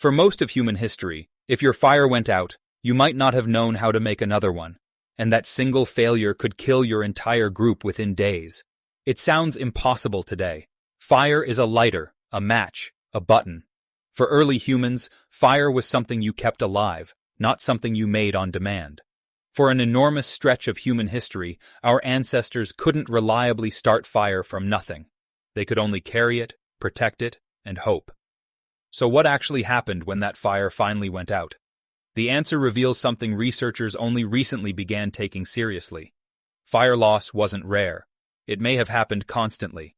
For most of human history, if your fire went out, you might not have known how to make another one, and that single failure could kill your entire group within days. It sounds impossible today. Fire is a lighter, a match, a button. For early humans, fire was something you kept alive, not something you made on demand. For an enormous stretch of human history, our ancestors couldn't reliably start fire from nothing. They could only carry it, protect it, and hope. So what actually happened when that fire finally went out? The answer reveals something researchers only recently began taking seriously. Fire loss wasn't rare. It may have happened constantly.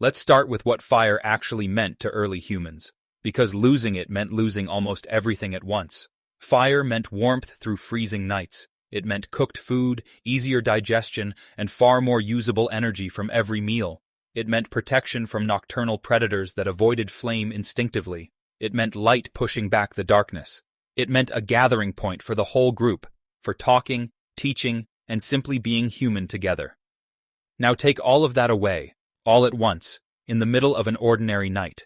Let's start with what fire actually meant to early humans, because losing it meant losing almost everything at once. Fire meant warmth through freezing nights. It meant cooked food, easier digestion, and far more usable energy from every meal. It meant protection from nocturnal predators that avoided flame instinctively. It meant light pushing back the darkness. It meant a gathering point for the whole group, for talking, teaching, and simply being human together. Now take all of that away, all at once, in the middle of an ordinary night.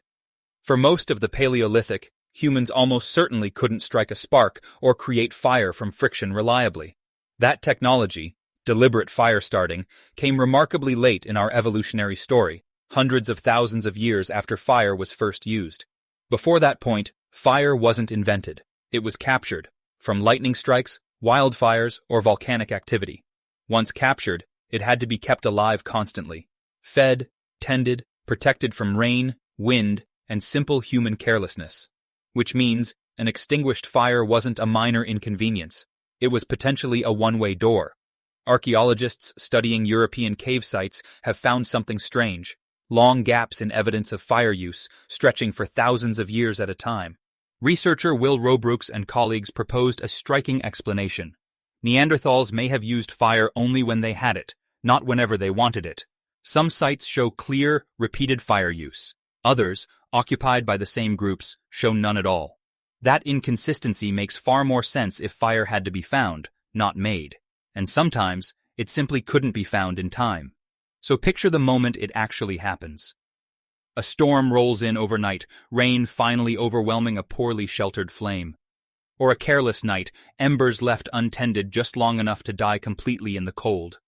For most of the Paleolithic, humans almost certainly couldn't strike a spark or create fire from friction reliably. That technology, deliberate fire starting, came remarkably late in our evolutionary story, hundreds of thousands of years after fire was first used. Before that point, fire wasn't invented. It was captured, from lightning strikes, wildfires, or volcanic activity. Once captured, it had to be kept alive constantly, fed, tended, protected from rain, wind, and simple human carelessness. Which means an extinguished fire wasn't a minor inconvenience. It was potentially a one-way door. Archaeologists studying European cave sites have found something strange: long gaps in evidence of fire use, stretching for thousands of years at a time. Researcher Will Robrooks and colleagues proposed a striking explanation. Neanderthals may have used fire only when they had it, not whenever they wanted it. Some sites show clear, repeated fire use. Others, occupied by the same groups, show none at all. That inconsistency makes far more sense if fire had to be found, not made. And sometimes, it simply couldn't be found in time. So picture the moment it actually happens. A storm rolls in overnight, rain finally overwhelming a poorly sheltered flame. Or a careless night, embers left untended just long enough to die completely in the cold.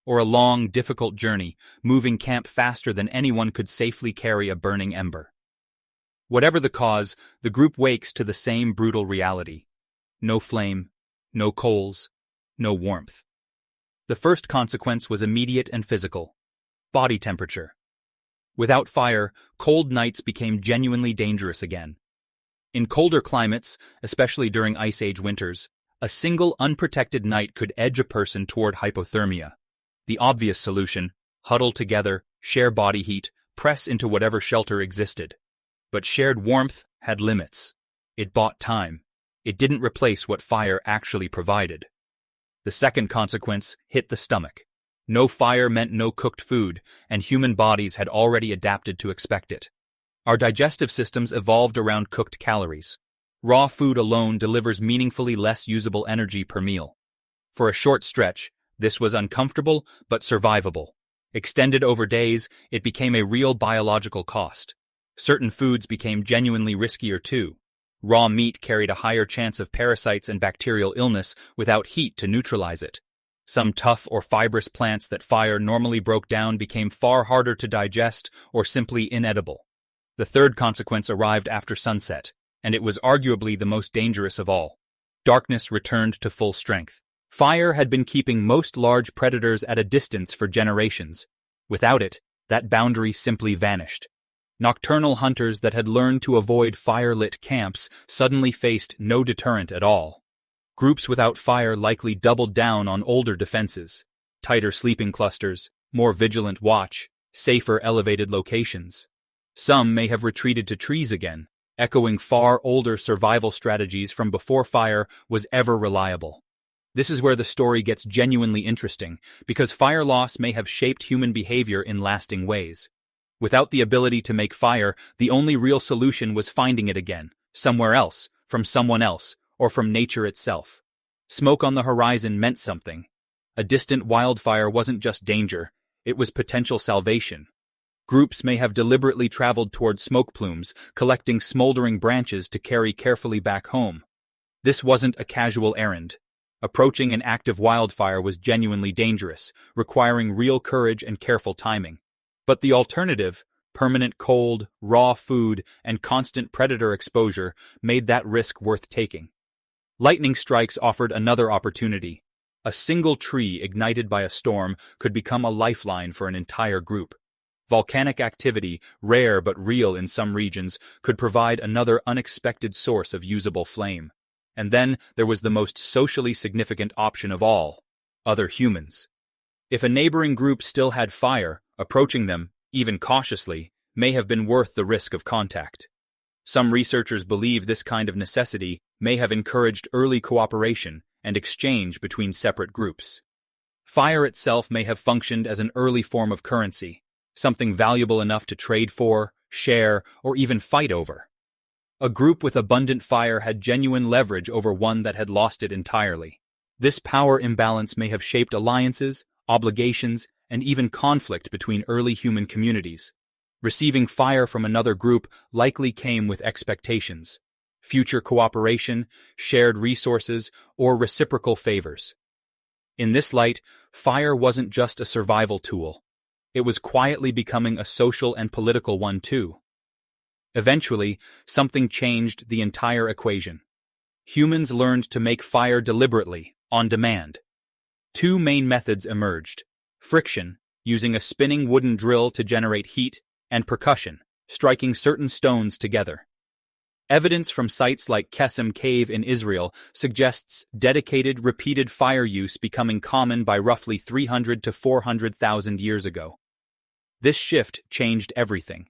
Or a long, difficult journey, moving camp faster than anyone could safely carry a burning ember. Whatever the cause, the group wakes to the same brutal reality. No flame, no coals, no warmth. The first consequence was immediate and physical: body temperature. Without fire, cold nights became genuinely dangerous again. In colder climates, especially during Ice Age winters, a single unprotected night could edge a person toward hypothermia. The obvious solution: huddle together, share body heat, press into whatever shelter existed. But shared warmth had limits. It bought time. It didn't replace what fire actually provided. The second consequence hit the stomach. No fire meant no cooked food, and human bodies had already adapted to expect it. Our digestive systems evolved around cooked calories. Raw food alone delivers meaningfully less usable energy per meal. For a short stretch, this was uncomfortable but survivable. Extended over days, it became a real biological cost. Certain foods became genuinely riskier too. Raw meat carried a higher chance of parasites and bacterial illness without heat to neutralize it. Some tough or fibrous plants that fire normally broke down became far harder to digest or simply inedible. The third consequence arrived after sunset, and it was arguably the most dangerous of all. Darkness returned to full strength. Fire had been keeping most large predators at a distance for generations. Without it, that boundary simply vanished. Nocturnal hunters that had learned to avoid fire-lit camps suddenly faced no deterrent at all. Groups without fire likely doubled down on older defenses: tighter sleeping clusters, more vigilant watch, safer elevated locations. Some may have retreated to trees again, echoing far older survival strategies from before fire was ever reliable. This is where the story gets genuinely interesting, because fire loss may have shaped human behavior in lasting ways. Without the ability to make fire, the only real solution was finding it again, somewhere else, from someone else, or from nature itself. Smoke on the horizon meant something. A distant wildfire wasn't just danger, it was potential salvation. Groups may have deliberately traveled toward smoke plumes, collecting smoldering branches to carry carefully back home. This wasn't a casual errand. Approaching an active wildfire was genuinely dangerous, requiring real courage and careful timing. But the alternative, permanent cold, raw food, and constant predator exposure, made that risk worth taking. Lightning strikes offered another opportunity. A single tree ignited by a storm could become a lifeline for an entire group. Volcanic activity, rare but real in some regions, could provide another unexpected source of usable flame. And then there was the most socially significant option of all: other humans. If a neighboring group still had fire, approaching them, even cautiously, may have been worth the risk of contact. Some researchers believe this kind of necessity may have encouraged early cooperation and exchange between separate groups. Fire itself may have functioned as an early form of currency, something valuable enough to trade for, share, or even fight over. A group with abundant fire had genuine leverage over one that had lost it entirely. This power imbalance may have shaped alliances, obligations, and even conflict between early human communities. Receiving fire from another group likely came with expectations: future cooperation, shared resources, or reciprocal favors. In this light, fire wasn't just a survival tool. It was quietly becoming a social and political one too. Eventually, something changed the entire equation. Humans learned to make fire deliberately, on demand. Two main methods emerged: friction, using a spinning wooden drill to generate heat, and percussion, striking certain stones together. Evidence from sites like Kesem Cave in Israel suggests dedicated, repeated fire use becoming common by roughly 300 to 400,000 years ago. This shift changed everything.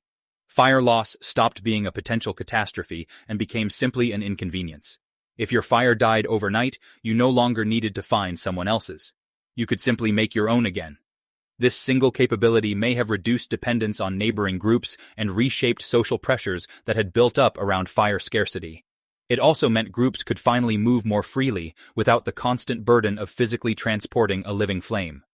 Fire loss stopped being a potential catastrophe and became simply an inconvenience. If your fire died overnight, you no longer needed to find someone else's. You could simply make your own again. This single capability may have reduced dependence on neighboring groups and reshaped social pressures that had built up around fire scarcity. It also meant groups could finally move more freely without the constant burden of physically transporting a living flame.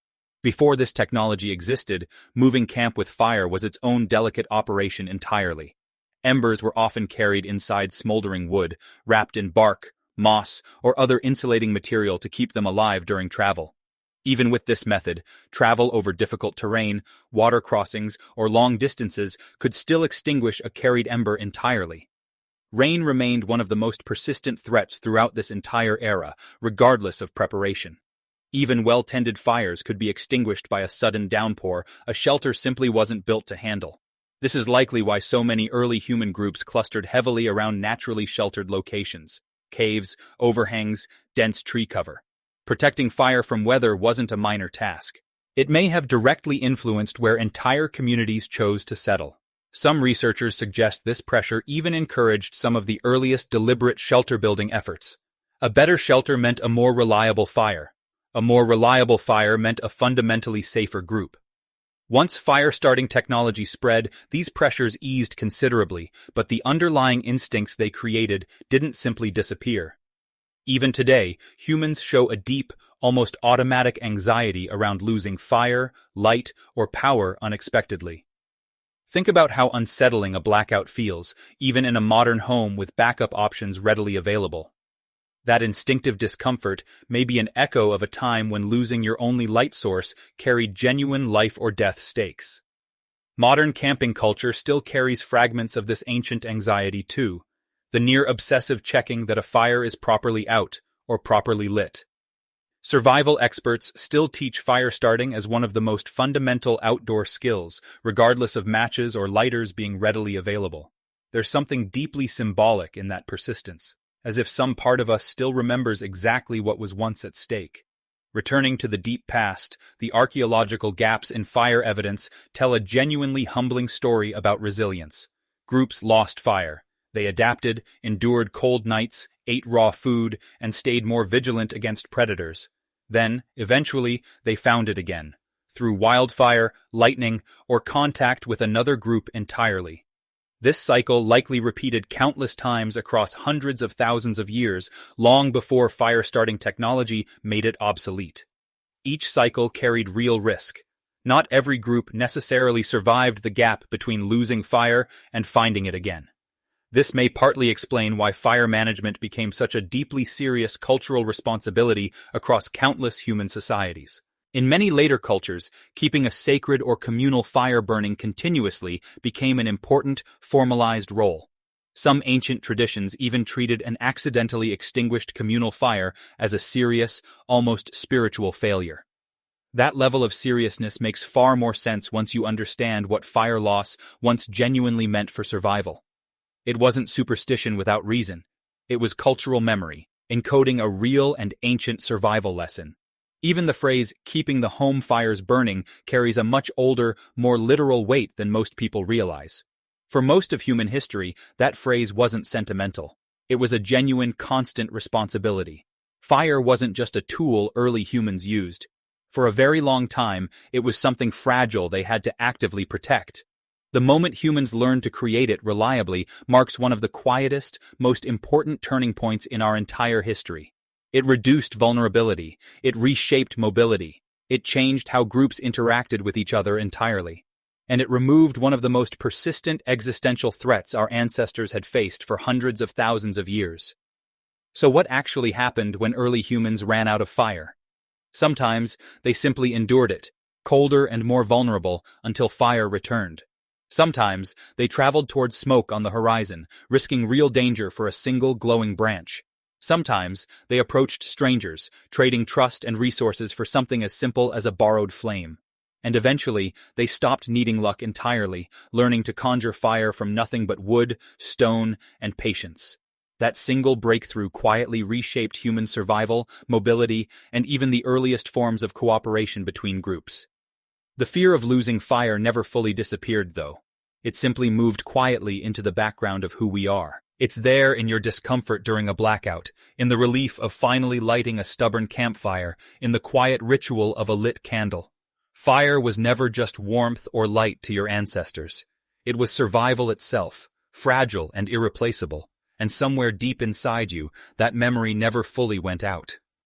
Before this technology existed, moving camp with fire was its own delicate operation entirely. Embers were often carried inside smoldering wood, wrapped in bark, moss, or other insulating material to keep them alive during travel. Even with this method, travel over difficult terrain, water crossings, or long distances could still extinguish a carried ember entirely. Rain remained one of the most persistent threats throughout this entire era, regardless of preparation. Even well-tended fires could be extinguished by a sudden downpour a shelter simply wasn't built to handle. This is likely why so many early human groups clustered heavily around naturally sheltered locations: caves, overhangs, dense tree cover. Protecting fire from weather wasn't a minor task. It may have directly influenced where entire communities chose to settle. Some researchers suggest this pressure even encouraged some of the earliest deliberate shelter-building efforts. A better shelter meant a more reliable fire. A more reliable fire meant a fundamentally safer group. Once fire-starting technology spread, these pressures eased considerably, but the underlying instincts they created didn't simply disappear. Even today, humans show a deep, almost automatic anxiety around losing fire, light, or power unexpectedly. Think about how unsettling a blackout feels, even in a modern home with backup options readily available. That instinctive discomfort may be an echo of a time when losing your only light source carried genuine life-or-death stakes. Modern camping culture still carries fragments of this ancient anxiety too. The near-obsessive checking that a fire is properly out or properly lit. Survival experts still teach fire starting as one of the most fundamental outdoor skills, regardless of matches or lighters being readily available. There's something deeply symbolic in that persistence, as if some part of us still remembers exactly what was once at stake. Returning to the deep past, the archaeological gaps in fire evidence tell a genuinely humbling story about resilience. Groups lost fire. They adapted, endured cold nights, ate raw food, and stayed more vigilant against predators. Then, eventually, they found it again, through wildfire, lightning, or contact with another group entirely. This cycle likely repeated countless times across hundreds of thousands of years, long before fire-starting technology made it obsolete. Each cycle carried real risk. Not every group necessarily survived the gap between losing fire and finding it again. This may partly explain why fire management became such a deeply serious cultural responsibility across countless human societies. In many later cultures, keeping a sacred or communal fire burning continuously became an important, formalized role. Some ancient traditions even treated an accidentally extinguished communal fire as a serious, almost spiritual failure. That level of seriousness makes far more sense once you understand what fire loss once genuinely meant for survival. It wasn't superstition without reason. It was cultural memory, encoding a real and ancient survival lesson. Even the phrase, keeping the home fires burning, carries a much older, more literal weight than most people realize. For most of human history, that phrase wasn't sentimental. It was a genuine, constant responsibility. Fire wasn't just a tool early humans used. For a very long time, it was something fragile they had to actively protect. The moment humans learned to create it reliably marks one of the quietest, most important turning points in our entire history. It reduced vulnerability, it reshaped mobility, it changed how groups interacted with each other entirely. And it removed one of the most persistent existential threats our ancestors had faced for hundreds of thousands of years. So what actually happened when early humans ran out of fire? Sometimes they simply endured it, colder and more vulnerable, until fire returned. Sometimes they traveled towards smoke on the horizon, risking real danger for a single glowing branch. Sometimes they approached strangers, trading trust and resources for something as simple as a borrowed flame. And eventually, they stopped needing luck entirely, learning to conjure fire from nothing but wood, stone, and patience. That single breakthrough quietly reshaped human survival, mobility, and even the earliest forms of cooperation between groups. The fear of losing fire never fully disappeared, though. It simply moved quietly into the background of who we are. It's there in your discomfort during a blackout, in the relief of finally lighting a stubborn campfire, in the quiet ritual of a lit candle. Fire was never just warmth or light to your ancestors. It was survival itself, fragile and irreplaceable, and somewhere deep inside you, that memory never fully went out.